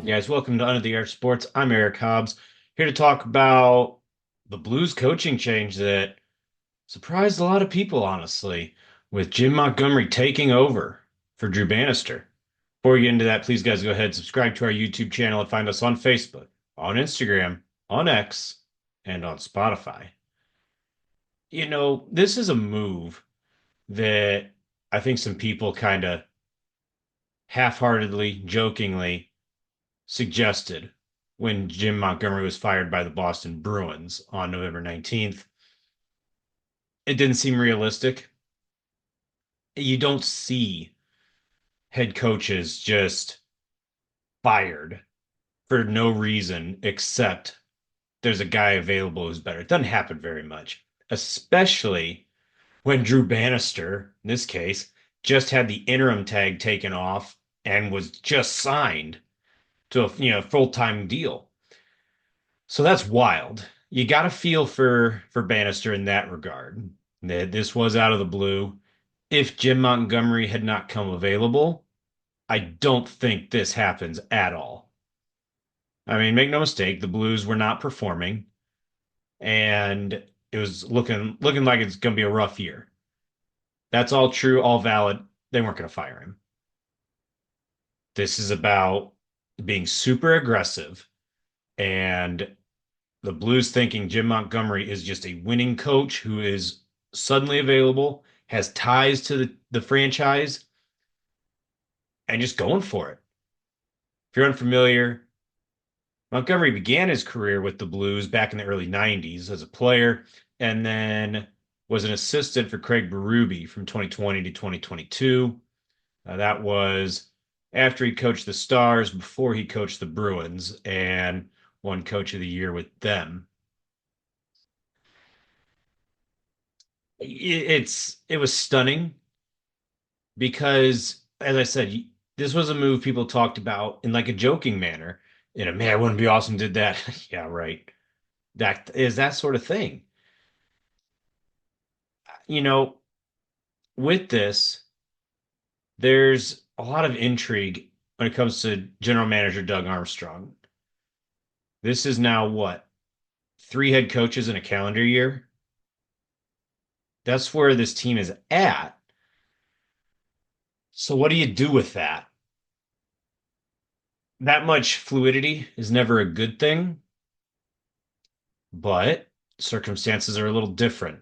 Guys, welcome to Under the Air Sports. I'm Eric Hobbs, here to talk about the Blues coaching change that surprised a lot of people, honestly, with Jim Montgomery taking over for Drew Bannister. Before we get into that, please, guys, go ahead and subscribe to our YouTube channel and find us on Facebook, on Instagram, on X, and on Spotify. This is a move that I think some people kind of half-heartedly, jokingly suggested when Jim Montgomery was fired by the Boston Bruins on November 19th. It didn't seem realistic. You don't see head coaches just fired for no reason except there's a guy available who's better. It doesn't happen very much, especially when Drew Bannister, in this case, just had the interim tag taken off and was just signed to a full-time deal. So that's wild. You got to feel for Bannister in that regard. That this was out of the blue. If Jim Montgomery had not come available, I don't think this happens at all. I mean, make no mistake, the Blues were not performing, and it was looking like it's going to be a rough year. That's all true, all valid. They weren't going to fire him. This is about being super aggressive and the Blues thinking Jim Montgomery is just a winning coach who is suddenly available, has ties to the franchise, and just going for it. If you're unfamiliar, Montgomery began his career with the Blues back in the early 90s as a player and then was an assistant for Craig Berube from 2020 to 2022. That was after he coached the Stars, before he coached the Bruins, and won Coach of the Year with them. It was stunning because, as I said, this was a move people talked about in like a joking manner. Man, wouldn't it be awesome did that? Yeah, right. That is that sort of thing. You know, with this, there's a lot of intrigue when it comes to general manager Doug Armstrong. This is now what, three head coaches in a calendar year? That's where this team is at. So what do you do with that? That much fluidity is never a good thing, but circumstances are a little different.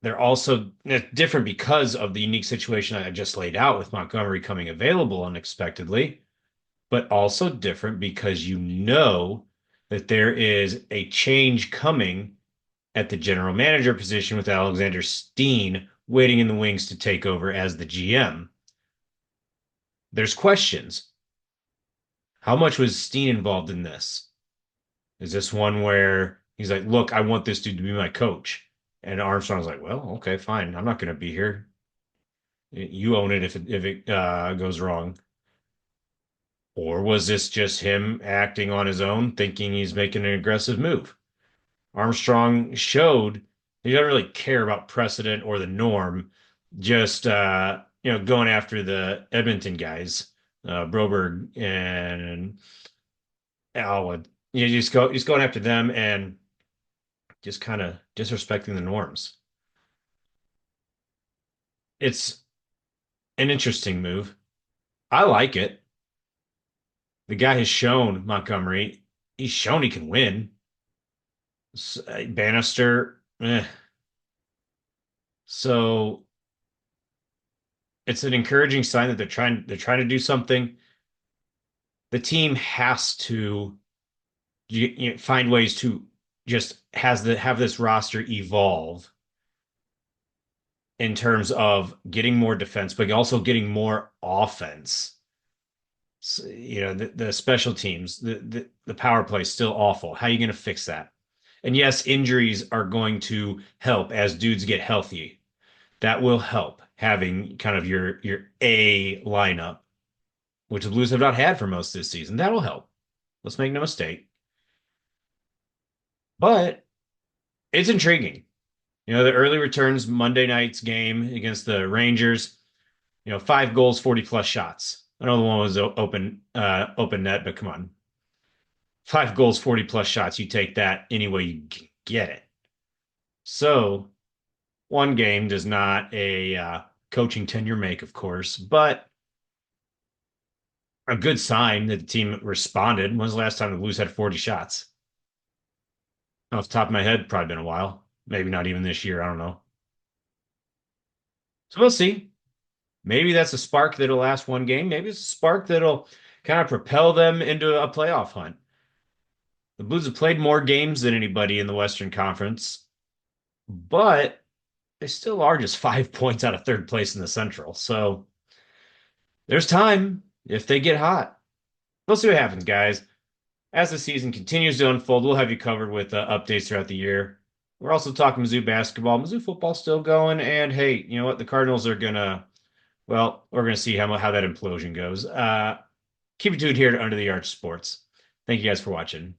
They're also different because of the unique situation I just laid out with Montgomery coming available unexpectedly, but also different because you know that there is a change coming at the general manager position with Alexander Steen waiting in the wings to take over as the GM. There's questions. How much was Steen involved in this? Is this one where he's like, look, I want this dude to be my coach? And Armstrong's like, well, okay, fine. I'm not going to be here. You own it if it goes wrong. Or was this just him acting on his own, thinking he's making an aggressive move? Armstrong showed he doesn't really care about precedent or the norm, just going after the Edmonton guys, Broberg and Alwood. You just going after them and just kind of disrespecting the norms. It's an interesting move. I like it. The guy has shown Montgomery, he's shown he can win. Bannister, So it's an encouraging sign that they're trying to do something. The team has to find ways to just have this roster evolve in terms of getting more defense, but also getting more offense. So, the special teams, the power play is still awful. How are you going to fix that? And yes, injuries are going to help as dudes get healthy. That will help having kind of your A lineup, which the Blues have not had for most of this season. That'll help. Let's make no mistake. But it's intriguing. The early returns Monday night's game against the Rangers, 5 goals, 40 plus shots. I know the one was open net, but come on. 5 goals, 40 plus shots. You take that any way you can get it. So one game does not a coaching tenure make, of course, but a good sign that the team responded. When was the last time the Blues had 40 shots? Off the top of my head, probably been a while. Maybe not even this year. I don't know. So we'll see. Maybe that's a spark that'll last one game. Maybe it's a spark that'll kind of propel them into a playoff hunt. The Blues have played more games than anybody in the Western Conference, but they still are just 5 points out of third place in the Central. So there's time if they get hot. We'll see what happens, guys. As the season continues to unfold, we'll have you covered with updates throughout the year. We're also talking Mizzou basketball. Mizzou football still going. And hey, you know what? The Cardinals are well, we're gonna see how that implosion goes. Keep it tuned here to Under the Arch Sports. Thank you guys for watching.